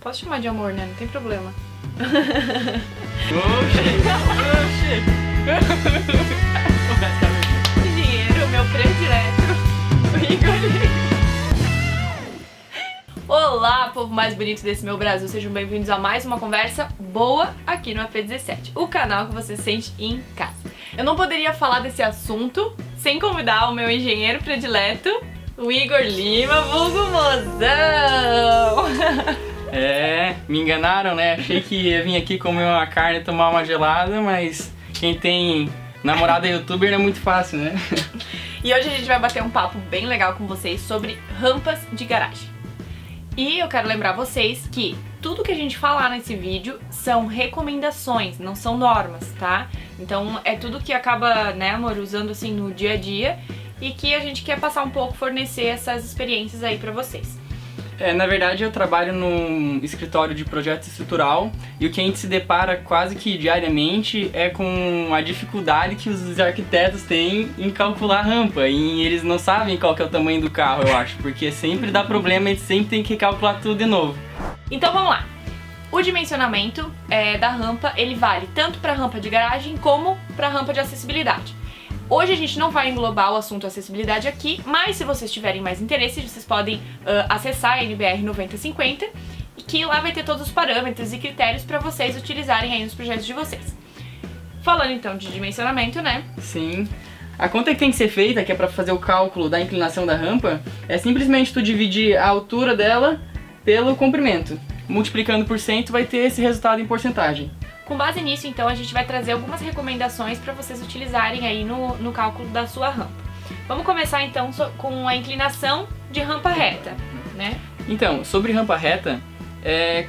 Posso chamar de amor, né? Não tem problema. Engenheiro, meu predileto. Igor. Olá, povo mais bonito desse meu Brasil. Sejam bem-vindos a mais uma conversa boa aqui no AP17, o canal que você sente em casa. Eu não poderia falar desse assunto sem convidar o meu engenheiro predileto, o Igor Lima, vulgo Mozão. Me enganaram, né? Achei que ia vir aqui comer uma carne e tomar uma gelada, mas quem tem namorada youtuber é muito fácil, né? E hoje a gente vai bater um papo bem legal com vocês sobre rampas de garagem. E eu quero lembrar vocês que tudo que a gente falar nesse vídeo são recomendações, não são normas, tá? Então é tudo que acaba, né, amor, usando assim no dia a dia e que a gente quer passar um pouco, fornecer essas experiências aí pra vocês. Na verdade eu trabalho num escritório de projeto estrutural e o que a gente se depara quase que diariamente é com a dificuldade que os arquitetos têm em calcular a rampa e eles não sabem qual que é o tamanho do carro, eu acho, porque sempre dá problema e a gente sempre tem que calcular tudo de novo. Então vamos lá. O dimensionamento da rampa, ele vale tanto para rampa de garagem como para rampa de acessibilidade. Hoje a gente não vai englobar o assunto acessibilidade aqui, mas se vocês tiverem mais interesse, vocês podem acessar a NBR 9050, que lá vai ter todos os parâmetros e critérios para vocês utilizarem aí nos projetos de vocês. Falando então de dimensionamento, né? Sim. A conta que tem que ser feita, que é para fazer o cálculo da inclinação da rampa, é simplesmente tu dividir a altura dela pelo comprimento. Multiplicando por 100, tu vai ter esse resultado em porcentagem. Com base nisso, então, a gente vai trazer algumas recomendações para vocês utilizarem aí no cálculo da sua rampa. Vamos começar então com a inclinação de rampa reta, né? Então, sobre rampa reta,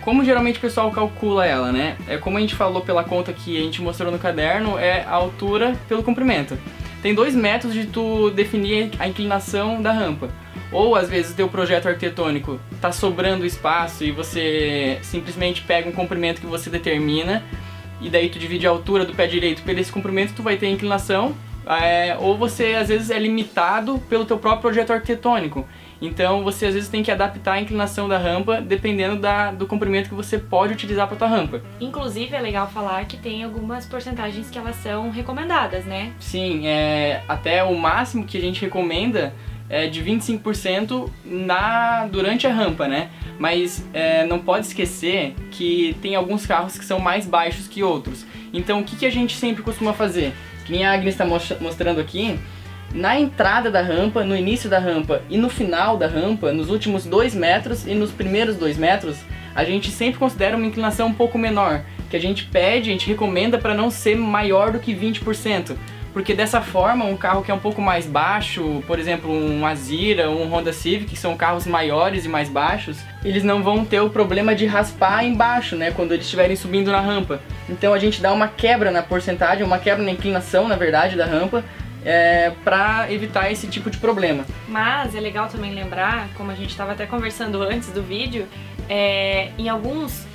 como geralmente o pessoal calcula ela, né? Como a gente falou pela conta que a gente mostrou no caderno, é a altura pelo comprimento. Tem dois métodos de tu definir a inclinação da rampa. Ou às vezes o teu projeto arquitetônico tá sobrando espaço e você simplesmente pega um comprimento que você determina e daí tu divide a altura do pé direito pelo esse comprimento, tu vai ter a inclinação, ou você às vezes é limitado pelo teu próprio projeto arquitetônico. Então você às vezes tem que adaptar a inclinação da rampa dependendo do comprimento que você pode utilizar para tua rampa. Inclusive é legal falar que tem algumas porcentagens que elas são recomendadas, né? Sim, até o máximo que a gente recomenda é de 25% durante a rampa, né? Mas não pode esquecer que tem alguns carros que são mais baixos que outros. Então o que a gente sempre costuma fazer? Que nem a Agnes está mostrando aqui, na entrada da rampa, no início da rampa e no final da rampa, nos últimos 2 metros e nos primeiros 2 metros, a gente sempre considera uma inclinação um pouco menor, que a gente recomenda para não ser maior do que 20%. Porque dessa forma, um carro que é um pouco mais baixo, por exemplo, um Azira, um Honda Civic, que são carros maiores e mais baixos, eles não vão ter o problema de raspar embaixo, né, quando eles estiverem subindo na rampa. Então a gente dá uma quebra na porcentagem, uma quebra na inclinação, na verdade, da rampa, para evitar esse tipo de problema. Mas é legal também lembrar, como a gente estava até conversando antes do vídeo, em alguns,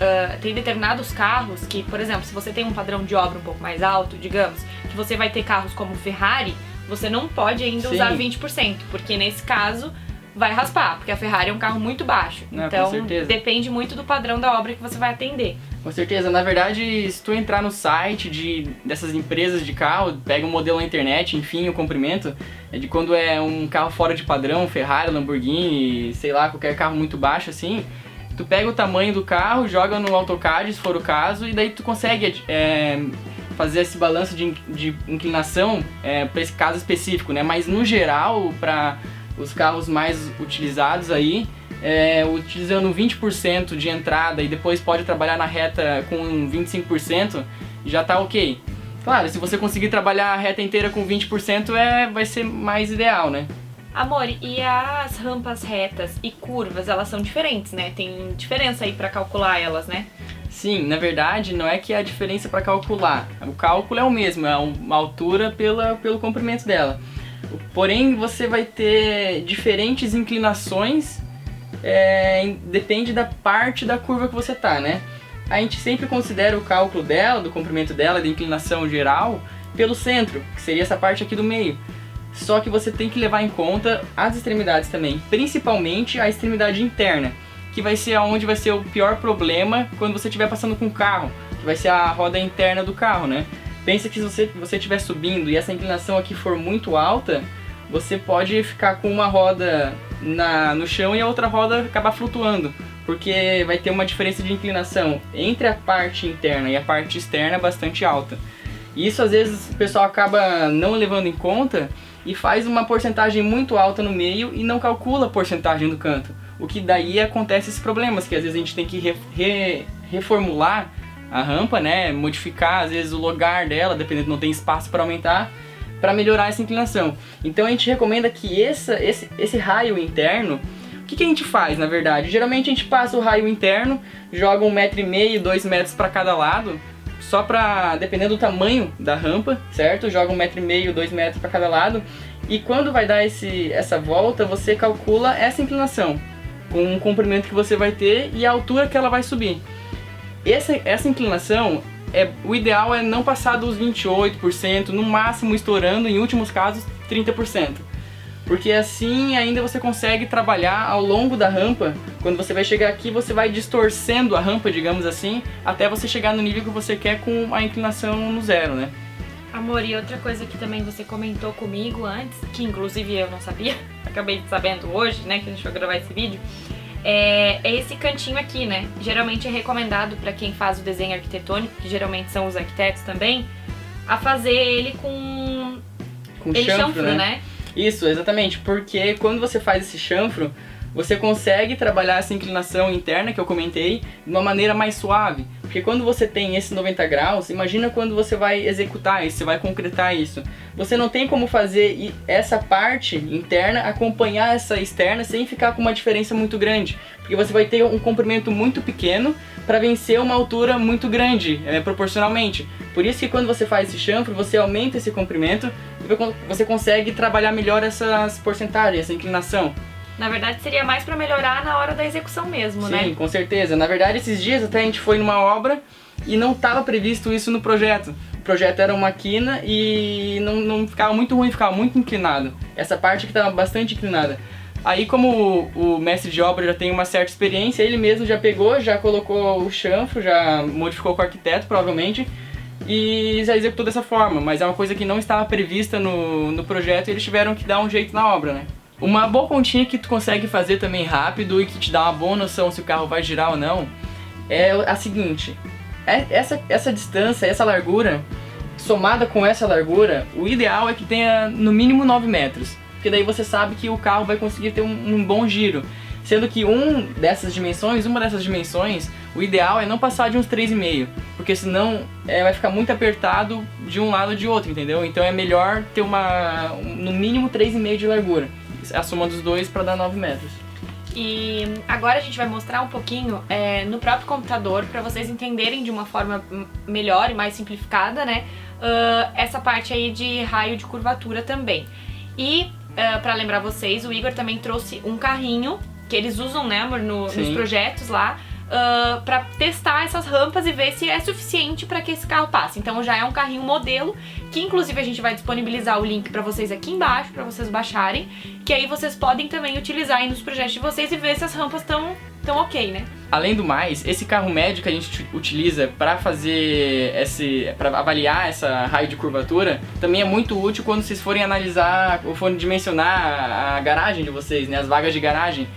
tem determinados carros que, por exemplo, se você tem um padrão de obra um pouco mais alto, digamos, que você vai ter carros como Ferrari, você não pode ainda usar 20%, porque nesse caso vai raspar, porque a Ferrari é um carro muito baixo. Não, então com certeza. Depende muito do padrão da obra que você vai atender. Com certeza, na verdade, se tu entrar no site dessas empresas de carro, pega um modelo na internet, enfim, o comprimento, de quando é um carro fora de padrão, Ferrari, Lamborghini, sei lá, qualquer carro muito baixo assim, tu pega o tamanho do carro, joga no AutoCAD, se for o caso, e daí tu consegue fazer esse balanço de inclinação para esse caso específico, né? Mas no geral, para os carros mais utilizados aí, utilizando 20% de entrada e depois pode trabalhar na reta com 25%, já tá ok. Claro, se você conseguir trabalhar a reta inteira com 20%, vai ser mais ideal, né? Amor, e as rampas retas e curvas, elas são diferentes, né? Tem diferença aí pra calcular elas, né? Sim, na verdade, não é que há diferença para calcular. O cálculo é o mesmo, é uma altura pelo comprimento dela. Porém, você vai ter diferentes inclinações, depende da parte da curva que você tá, né? A gente sempre considera o cálculo dela, do comprimento dela, da inclinação geral, pelo centro, que seria essa parte aqui do meio. Só que você tem que levar em conta as extremidades também, principalmente a extremidade interna, que vai ser onde vai ser o pior problema quando você estiver passando com o carro, que vai ser a roda interna do carro, né? Pensa que se você estiver subindo e essa inclinação aqui for muito alta, você pode ficar com uma roda no chão e a outra roda acabar flutuando, porque vai ter uma diferença de inclinação entre a parte interna e a parte externa bastante alta. E isso às vezes o pessoal acaba não levando em conta e faz uma porcentagem muito alta no meio e não calcula a porcentagem do canto. O que daí acontece esses problemas, que às vezes a gente tem que reformular a rampa, né? Modificar às vezes o lugar dela, dependendo, não tem espaço para aumentar, para melhorar essa inclinação. Então a gente recomenda que esse raio interno, o que a gente faz na verdade? Geralmente a gente passa o raio interno, joga 1,5 m, 2 metros para cada lado, só para, dependendo do tamanho da rampa, certo? Joga 1,5 m, 2 metros para cada lado, e quando vai dar essa volta, você calcula essa inclinação, com o comprimento que você vai ter e a altura que ela vai subir. Essa inclinação, o ideal é não passar dos 28%, no máximo estourando, em últimos casos, 30%. Porque assim ainda você consegue trabalhar ao longo da rampa. Quando você vai chegar aqui, você vai distorcendo a rampa, digamos assim, até você chegar no nível que você quer com a inclinação no zero, né? Amor, e outra coisa que também você comentou comigo antes, que inclusive eu não sabia, acabei sabendo hoje, né, que a gente foi gravar esse vídeo, é esse cantinho aqui, né? Geralmente é recomendado para quem faz o desenho arquitetônico, que geralmente são os arquitetos também, a fazer ele com chanfro, né? Isso, exatamente, porque quando você faz esse chanfro, você consegue trabalhar essa inclinação interna que eu comentei de uma maneira mais suave. Porque quando você tem esse 90 graus, imagina quando você vai executar isso, você vai concretar isso. Você não tem como fazer essa parte interna acompanhar essa externa sem ficar com uma diferença muito grande. Porque você vai ter um comprimento muito pequeno para vencer uma altura muito grande, proporcionalmente. Por isso que quando você faz esse chanfro, você aumenta esse comprimento e você consegue trabalhar melhor essas porcentagens, essa inclinação. Na verdade seria mais para melhorar na hora da execução mesmo, né? Sim, com certeza. Na verdade esses dias até a gente foi numa obra e não estava previsto isso no projeto. O projeto era uma quina e não ficava muito ruim, ficava muito inclinado. Essa parte aqui estava bastante inclinada. Aí como o mestre de obra já tem uma certa experiência, ele mesmo já pegou, já colocou o chanfro, já modificou com o arquiteto provavelmente e já executou dessa forma. Mas é uma coisa que não estava prevista no projeto e eles tiveram que dar um jeito na obra, né? Uma boa continha que tu consegue fazer também rápido e que te dá uma boa noção se o carro vai girar ou não é a seguinte: essa distância, essa largura, somada com essa largura, o ideal é que tenha no mínimo 9 metros, porque daí você sabe que o carro vai conseguir ter um bom giro. Sendo que uma dessas dimensões, o ideal é não passar de uns 3,5, porque senão vai ficar muito apertado de um lado ou de outro, entendeu? Então é melhor ter no mínimo 3,5 de largura. A soma dos dois para dar 9 metros. E agora a gente vai mostrar um pouquinho no próprio computador para vocês entenderem de uma forma melhor e mais simplificada, né? Essa parte aí de raio de curvatura também. E para lembrar vocês, o Igor também trouxe um carrinho que eles usam, né, amor, nos projetos lá, para testar essas rampas e ver se é suficiente para que esse carro passe. Então já é um carrinho modelo, que inclusive a gente vai disponibilizar o link para vocês aqui embaixo, para vocês baixarem, que aí vocês podem também utilizar aí nos projetos de vocês e ver se as rampas estão ok, né? Além do mais, esse carro médio que a gente utiliza para para avaliar essa raio de curvatura, também é muito útil quando vocês forem analisar ou forem dimensionar a garagem de vocês, né, as vagas de garagem,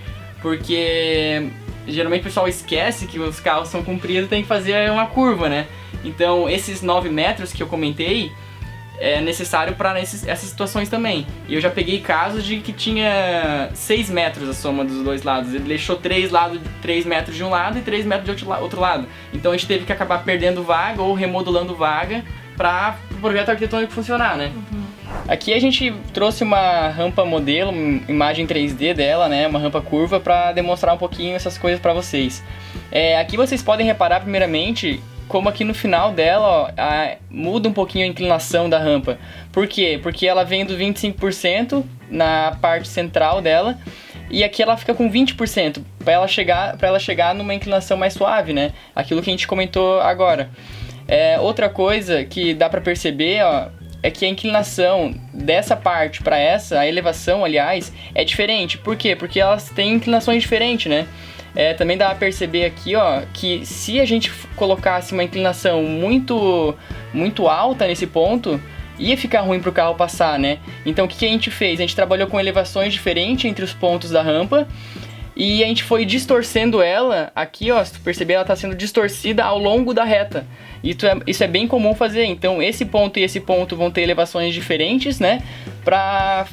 porque geralmente o pessoal esquece que os carros são compridos e tem que fazer uma curva, né? Então esses 9 metros que eu comentei é necessário para essas situações também. E eu já peguei casos de que tinha 6 metros a soma dos dois lados. Ele deixou 3 metros de um lado e 3 metros de outro lado. Então a gente teve que acabar perdendo vaga ou remodulando vaga para o projeto arquitetônico funcionar, né? Aqui a gente trouxe uma rampa modelo, imagem 3D dela, né, uma rampa curva, para demonstrar um pouquinho essas coisas para vocês. Aqui vocês podem reparar primeiramente como aqui no final dela, ó, muda um pouquinho a inclinação da rampa. Por quê? Porque ela vem do 25% na parte central dela e aqui ela fica com 20% para ela chegar numa inclinação mais suave, né? Aquilo que a gente comentou agora. Outra coisa que dá para perceber, ó, é que a inclinação dessa parte para essa, a elevação, aliás, é diferente. Por quê? Porque elas têm inclinações diferentes, né? também dá pra perceber aqui, ó, que se a gente colocasse uma inclinação muito alta nesse ponto, ia ficar ruim pro carro passar, né? Então o que a gente fez? A gente trabalhou com elevações diferentes entre os pontos da rampa e a gente foi distorcendo ela. Aqui, ó, se tu perceber, ela tá sendo distorcida ao longo da reta. Isso é bem comum fazer. Então esse ponto e esse ponto vão ter elevações diferentes, né? Pra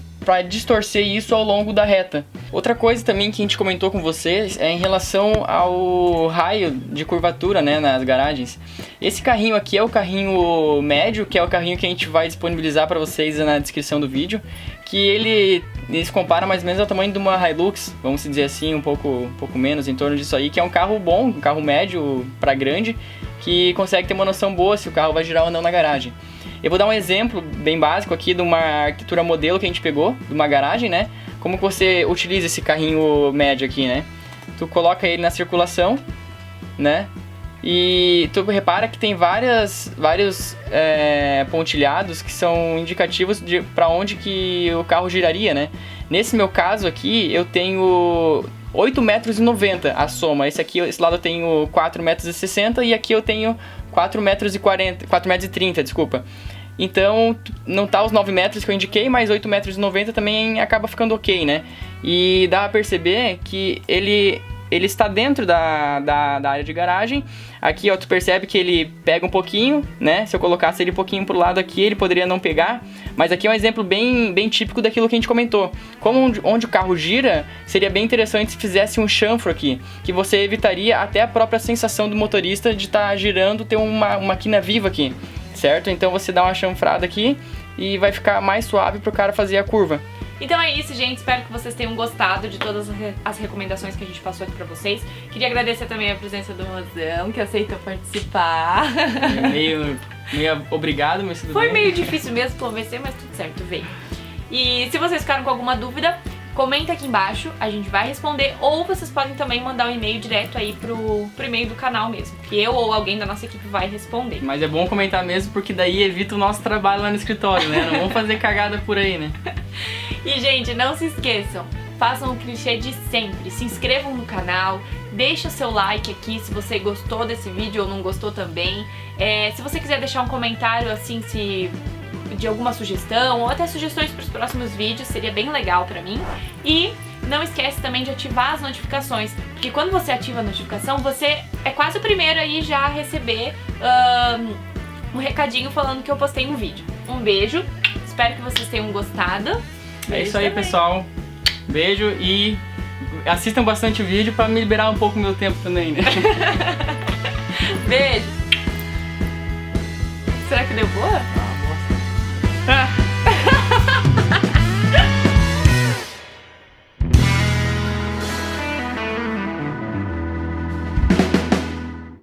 distorcer isso ao longo da reta. Outra coisa também que a gente comentou com vocês é em relação ao raio de curvatura, né, nas garagens. Esse carrinho aqui é o carrinho médio, que é o carrinho que a gente vai disponibilizar para vocês na descrição do vídeo, que ele se compara mais ou menos ao tamanho de uma Hilux, vamos dizer assim, um pouco menos, em torno disso aí, que é um carro bom, um carro médio para grande, que consegue ter uma noção boa se o carro vai girar ou não na garagem. Eu vou dar um exemplo bem básico aqui de uma arquitetura modelo que a gente pegou, de uma garagem, né? Como que você utiliza esse carrinho médio aqui, né? Tu coloca ele na circulação, né? E tu repara que tem vários pontilhados que são indicativos para onde que o carro giraria, né? Nesse meu caso aqui, eu tenho 8,90 metros a soma. Esse lado eu tenho 4,60 metros e aqui eu tenho 4,30 metros, desculpa. Então, não tá os 9 metros que eu indiquei, mas 8,90 metros também acaba ficando ok, né? E dá pra perceber que ele está dentro da área de garagem. Aqui, ó, tu percebe que ele pega um pouquinho, né? Se eu colocasse ele um pouquinho pro lado aqui, ele poderia não pegar. Mas aqui é um exemplo bem típico daquilo que a gente comentou. Como onde o carro gira, seria bem interessante se fizesse um chanfro aqui, que você evitaria até a própria sensação do motorista de estar girando, ter uma quina viva aqui, certo? Então você dá uma chanfrada aqui e vai ficar mais suave pro cara fazer a curva. Então é isso, gente. Espero que vocês tenham gostado de todas as recomendações que a gente passou aqui pra vocês. Queria agradecer também a presença do Mozão, que aceitou participar. Meio obrigado, mas tudo Foi bem. meio difícil mesmo convencer, mas tudo certo, veio. E se vocês ficaram com alguma dúvida, comenta aqui embaixo, a gente vai responder. Ou vocês podem também mandar um e-mail direto aí pro e-mail do canal mesmo, que eu ou alguém da nossa equipe vai responder. Mas é bom comentar mesmo, porque daí evita o nosso trabalho lá no escritório, né? Não vamos fazer cagada por aí, né? E, gente, não se esqueçam, façam o clichê de sempre, se inscrevam no canal, deixa o seu like aqui se você gostou desse vídeo ou não gostou também. Se você quiser deixar um comentário, assim, de alguma sugestão ou até sugestões para os próximos vídeos, seria bem legal pra mim. E não esquece também de ativar as notificações, porque quando você ativa a notificação, você é quase o primeiro aí já a receber um recadinho falando que eu postei um vídeo. Um beijo, espero que vocês tenham gostado. É isso aí, pessoal. Beijo e assistam bastante o vídeo pra me liberar um pouco o meu tempo também, né? Beijo. Será que deu boa? Ah, bosta.